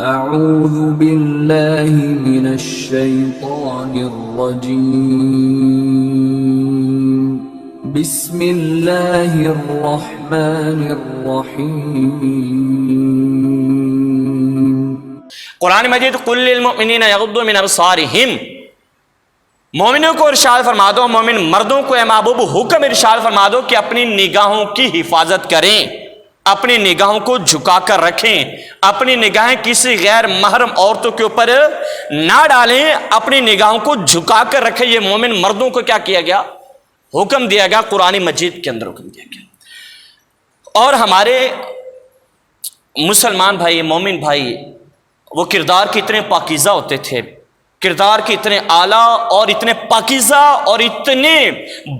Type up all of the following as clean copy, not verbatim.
اعوذ باللہ من الشیطان الرجیم بسم اللہ الرحمن الرحیم۔ قرآن مجید قل للمؤمنین یغضوا من ابصارہم، مومنوں کو ارشاد فرما دو، مومن مردوں کو اے محبوب حکم ارشاد فرما دو کہ اپنی نگاہوں کی حفاظت کریں، اپنی نگاہوں کو جھکا کر رکھیں، اپنی نگاہیں کسی غیر محرم عورتوں کے اوپر نہ ڈالیں، اپنی نگاہوں کو جھکا کر رکھیں۔ یہ مومن مردوں کو کیا کیا گیا؟ حکم دیا گیا، قرآن مجید کے اندر حکم دیا گیا۔ اور ہمارے مسلمان بھائی، مومن بھائی، وہ کردار کے اتنے پاکیزہ ہوتے تھے، کردار کے اتنے اعلیٰ اور اتنے پاکیزہ اور اتنے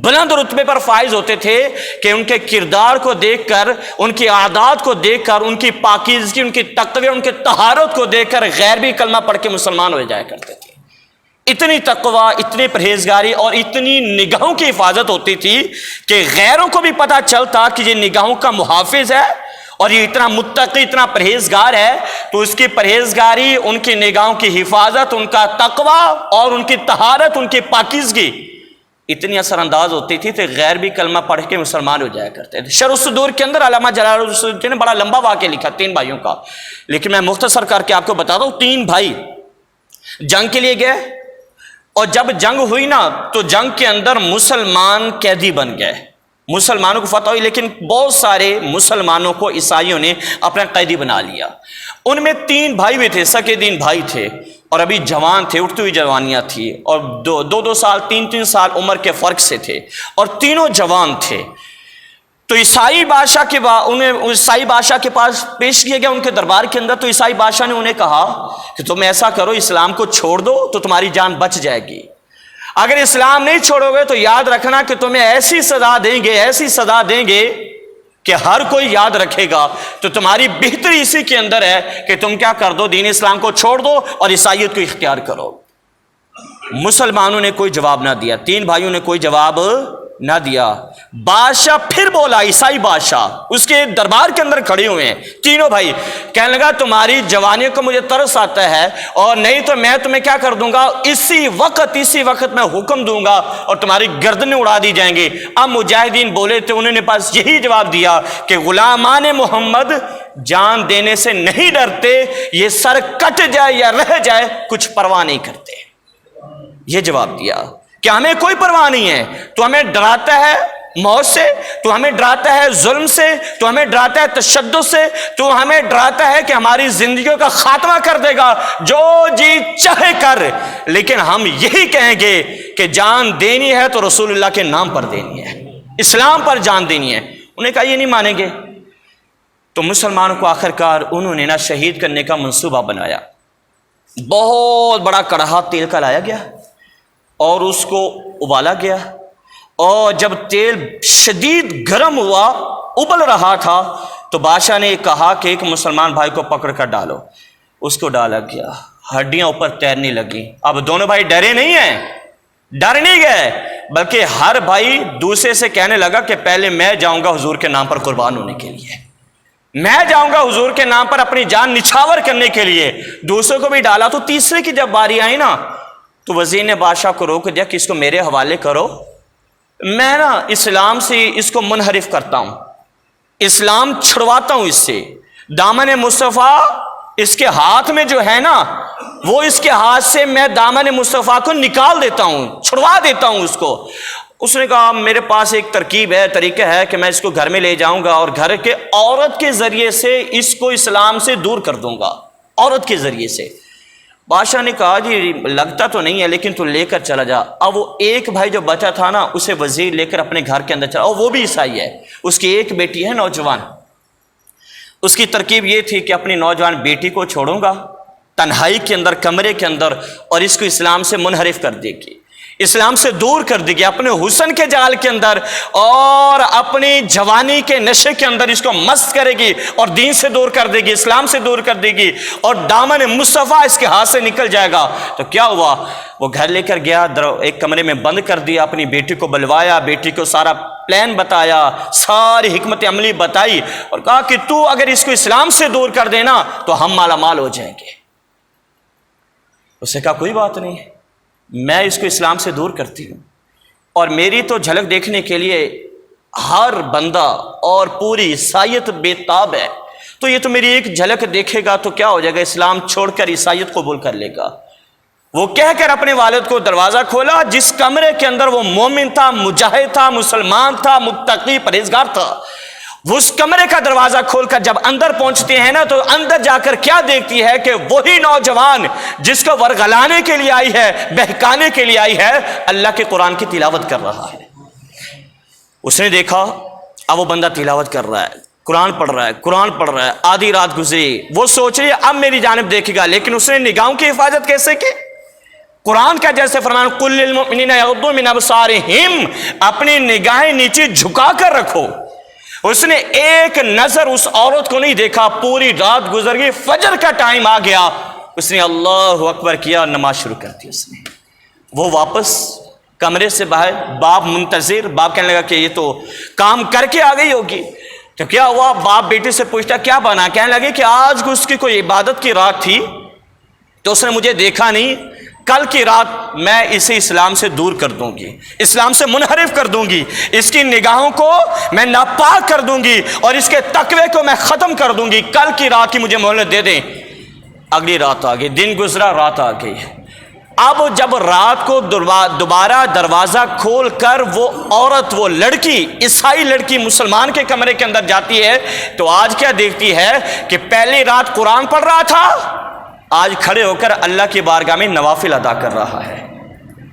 بلند رتبے پر فائز ہوتے تھے کہ ان کے کردار کو دیکھ کر، ان کی عادات کو دیکھ کر، ان کی پاکیزگی، ان کی تقوی، ان کی طہارت کو دیکھ کر غیر بھی کلمہ پڑھ کے مسلمان ہو جایا کرتے تھے۔ اتنی تقوی، اتنی پرہیزگاری اور اتنی نگاہوں کی حفاظت ہوتی تھی کہ غیروں کو بھی پتہ چلتا کہ یہ نگاہوں کا محافظ ہے اور یہ اتنا متقی، اتنا پرہیزگار ہے، تو اس کی پرہیزگاری، ان کی نگاہوں کی حفاظت، ان کا تقوی اور ان کی طہارت، ان کی پاکیزگی اتنی اثر انداز ہوتی تھی کہ غیر بھی کلمہ پڑھ کے مسلمان ہو جایا کرتے تھے۔ شرح الصدور کے اندر علامہ جلال الدین نے بڑا لمبا واقعہ لکھا 3 بھائیوں کا، لیکن میں مختصر کر کے آپ کو بتا دوں۔ 3 بھائی جنگ کے لیے گئے، اور جب جنگ ہوئی نا تو جنگ کے اندر مسلمان قیدی بن گئے، مسلمانوں کو فتح ہوئی، لیکن بہت سارے مسلمانوں کو عیسائیوں نے اپنا قیدی بنا لیا۔ ان میں 3 بھائی بھی تھے، سکے 3 بھائی تھے، اور ابھی جوان تھے، اٹھتی ہوئی جوانیاں تھی، اور 2 سال 3 سال عمر کے فرق سے تھے، اور تینوں جوان تھے۔ تو عیسائی بادشاہ کے پاس پیش کیا گیا، ان کے دربار کے اندر۔ تو عیسائی بادشاہ نے انہیں کہا کہ تم ایسا کرو، اسلام کو چھوڑ دو تو تمہاری جان بچ جائے گی، اگر اسلام نہیں چھوڑو گے تو یاد رکھنا کہ تمہیں ایسی سزا دیں گے کہ ہر کوئی یاد رکھے گا۔ تو تمہاری بہتری اسی کے اندر ہے کہ تم کیا کر دو، دین اسلام کو چھوڑ دو اور عیسائیت کو اختیار کرو۔ مسلمانوں نے کوئی جواب نہ دیا، 3 بھائیوں نے کوئی جواب نہ دیا۔ بادشاہ پھر بولا، عیسائی بادشاہ اس کے دربار کے اندر کھڑے ہوئے ہیں تینوں بھائی، کہنے لگا تمہاری جوانی کو مجھے ترس آتا ہے، اور نہیں تو میں تمہیں کیا کر دوں گا، اسی وقت میں حکم دوں گا اور تمہاری گردنیں اڑا دی جائیں گی۔ اب مجاہدین بولے تھے، انہوں نے بس یہی جواب دیا کہ غلامان محمد جان دینے سے نہیں ڈرتے، یہ سر کٹ جائے یا رہ جائے کچھ پرواہ نہیں کرتے۔ یہ جواب دیا کہ ہمیں کوئی پرواہ نہیں ہے، تو ہمیں ڈراتا ہے موت سے، تو ہمیں ڈراتا ہے ظلم سے، تو ہمیں ڈراتا ہے تشدد سے، تو ہمیں ڈراتا ہے کہ ہماری زندگیوں کا خاتمہ کر دے گا، جو جی چاہے کر، لیکن ہم یہی کہیں گے کہ جان دینی ہے تو رسول اللہ کے نام پر دینی ہے، اسلام پر جان دینی ہے۔ انہیں کہا یہ نہیں مانیں گے۔ تو مسلمانوں کو آخرکار انہوں نے شہید کرنے کا منصوبہ بنایا۔ بہت بڑا کڑھا تیل کا لایا گیا اور اس کو ابالا گیا، اور جب تیل شدید گرم ہوا، ابل رہا تھا، تو بادشاہ نے کہا کہ ایک مسلمان بھائی کو پکڑ کر ڈالو۔ اس کو ڈالا گیا، ہڈیاں اوپر تیرنے لگی۔ اب دونوں بھائی ڈرے نہیں ہیں، ڈر نہیں گئے، بلکہ ہر بھائی دوسرے سے کہنے لگا کہ پہلے میں جاؤں گا حضور کے نام پر قربان ہونے کے لیے، میں جاؤں گا حضور کے نام پر اپنی جان نچھاور کرنے کے لیے۔ دوسرے کو بھی ڈالا، تو تیسرے کی جب باری آئی نا، تو وزیر نے بادشاہ کو روک دیا کہ اس کو میرے حوالے کرو، میں اسلام سے اس کو منحرف کرتا ہوں، اسلام چھڑواتا ہوں اس سے۔ دامن مصطفیٰ اس کے ہاتھ میں جو ہے نا، وہ اس کے ہاتھ سے میں دامن مصطفیٰ کو نکال دیتا ہوں، چھڑوا دیتا ہوں اس کو۔ اس نے کہا میرے پاس ایک ترکیب ہے، طریقہ ہے کہ میں اس کو گھر میں لے جاؤں گا اور گھر کے عورت کے ذریعے سے اس کو اسلام سے دور کر دوں گا، عورت کے ذریعے سے۔ بادشاہ نے کہا جی لگتا تو نہیں ہے، لیکن تو لے کر چلا جا۔ اب وہ ایک بھائی جو بچا تھا نا، اسے وزیر لے کر اپنے گھر کے اندر چلا، اور وہ بھی عیسائی ہے، اس کی ایک بیٹی ہے نوجوان۔ اس کی ترکیب یہ تھی کہ اپنی نوجوان بیٹی کو چھوڑوں گا تنہائی کے اندر، کمرے کے اندر، اور اس کو اسلام سے منحرف کر دے گی، اسلام سے دور کر دے گی اپنے حسن کے جال کے اندر، اور اپنی جوانی کے نشے کے اندر اس کو مست کرے گی اور دین سے دور کر دے گی، اسلام سے دور کر دے گی، اور دامن مصطفیٰ اس کے ہاتھ سے نکل جائے گا۔ تو کیا ہوا، وہ گھر لے کر گیا، ایک کمرے میں بند کر دیا، اپنی بیٹی کو بلوایا، بیٹی کو سارا پلان بتایا، ساری حکمت عملی بتائی اور کہا کہ تو اگر اس کو اسلام سے دور کر دینا تو ہم مالا مال ہو جائیں گے۔ اس نے کہا کوئی بات نہیں، میں اس کو اسلام سے دور کرتی ہوں، اور میری تو جھلک دیکھنے کے لیے ہر بندہ اور پوری عیسائیت بے تاب ہے، تو یہ تو میری ایک جھلک دیکھے گا تو کیا ہو جائے گا، اسلام چھوڑ کر عیسائیت قبول کر لے گا۔ وہ کہہ کر اپنے والد کو دروازہ کھولا، جس کمرے کے اندر وہ مومن تھا، مجاہد تھا، مسلمان تھا، متقی، پرہیزگار تھا، اس کمرے کا دروازہ کھول کر جب اندر پہنچتے ہیں نا تو اندر جا کر کیا دیکھتی ہے کہ وہی نوجوان جس کو ورغلانے کے لیے آئی ہے، بہکانے کے لیے آئی ہے، اللہ کے قرآن کی تلاوت کر رہا ہے۔ اس نے دیکھا اب وہ بندہ تلاوت کر رہا ہے، قرآن پڑھ رہا ہے، قرآن پڑھ رہا ہے، آدھی رات گزری، وہ سوچ رہی ہے اب میری جانب دیکھے گا، لیکن اس نے نگاہوں کی حفاظت کیسے کی؟ قرآن کا جیسے فرمان قل للمؤمنین یغضوا من ابصارہم، اپنی نگاہیں نیچے جھکا کر رکھو۔ اس نے ایک نظر اس عورت کو نہیں دیکھا، پوری رات گزر گئی، فجر کا ٹائم آ گیا، اس نے اللہ اکبر کیا اور نماز شروع کر دی۔ اس نے وہ واپس کمرے سے باہر، باپ منتظر، باپ کہنے لگا کہ یہ تو کام کر کے آ گئی ہوگی، تو کیا ہوا؟ باپ بیٹے سے پوچھتا کیا بنا؟ کہنے لگے کہ آج اس کی کوئی عبادت کی رات تھی تو اس نے مجھے دیکھا نہیں، کل کی رات میں اسے اسلام سے دور کر دوں گی، اسلام سے منحرف کر دوں گی، اس کی نگاہوں کو میں ناپاک کر دوں گی اور اس کے تقوی کو میں ختم کر دوں گی، کل کی رات کی مجھے مہلت دے دیں۔ اگلی رات آ گئی، دن گزرا، رات آ گئی۔ اب جب رات کو دوبارہ دروازہ کھول کر وہ عورت، وہ لڑکی، عیسائی لڑکی مسلمان کے کمرے کے اندر جاتی ہے تو آج کیا دیکھتی ہے کہ پہلی رات قرآن پڑھ رہا تھا، آج کھڑے ہو کر اللہ کی بارگاہ میں نوافل ادا کر رہا ہے،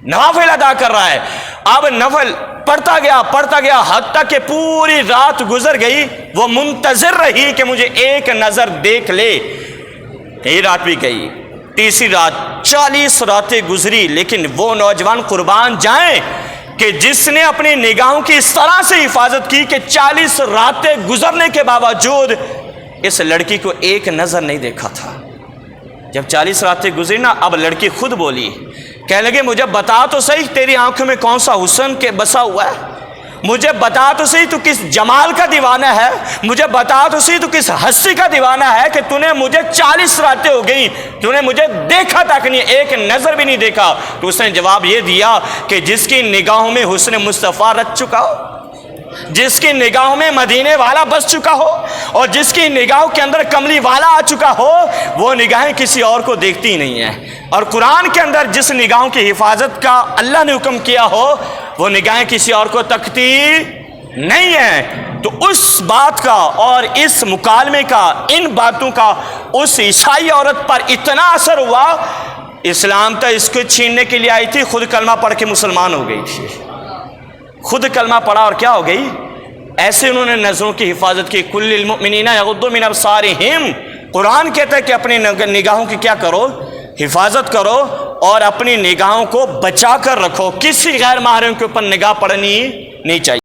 نوافل ادا کر رہا ہے۔ اب نفل پڑھتا گیا حتیٰ کہ پوری رات گزر گئی، وہ منتظر رہی کہ مجھے ایک نظر دیکھ لے۔ یہ رات بھی گئی، تیسری رات، 40 راتیں گزری، لیکن وہ نوجوان قربان جائیں کہ جس نے اپنی نگاہوں کی اس طرح سے حفاظت کی کہ 40 راتیں گزرنے کے باوجود اس لڑکی کو ایک نظر نہیں دیکھا تھا۔ جب 40 راتیں گزری نا، اب لڑکی خود بولی، کہنے لگے مجھے بتا تو صحیح تیری آنکھوں میں کون سا حسن کے بسا ہوا ہے، مجھے بتا تو صحیح تو کس جمال کا دیوانہ ہے، مجھے بتا تو صحیح تو کس ہستی کا دیوانہ ہے کہ تو نے مجھے 40 راتیں ہو گئی، تو نے مجھے دیکھا تک نہیں، ایک نظر بھی نہیں دیکھا۔ تو اس نے جواب یہ دیا کہ جس کی نگاہوں میں حسن مصطفیٰ رچ چکا ہو، جس کی نگاہوں میں مدینے والا بس چکا ہو، اور جس کی نگاہوں کے اندر کملی والا آ چکا ہو، وہ نگاہیں کسی اور کو دیکھتی نہیں ہیں، اور قرآن کے اندر جس نگاہوں کی حفاظت کا اللہ نے حکم کیا ہو وہ نگاہیں کسی اور کو تکتی نہیں ہیں۔ تو اس بات کا اور اس مکالمے کا، ان باتوں کا اس عیسائی عورت پر اتنا اثر ہوا، اسلام تو اس کو چھیننے کے لیے آئی تھی، خود کلمہ پڑھ کے مسلمان ہو گئی تھی، خود کلمہ پڑھا اور کیا ہو گئی؟ ایسے انہوں نے نظروں کی حفاظت کی۔ کل للمؤمنین یغضوا من ابصارہم، قرآن کہتا ہے کہ اپنی نگاہوں کی کیا کرو؟ حفاظت کرو، اور اپنی نگاہوں کو بچا کر رکھو، کسی غیر محرم کے اوپر نگاہ پڑنی نہیں چاہیے۔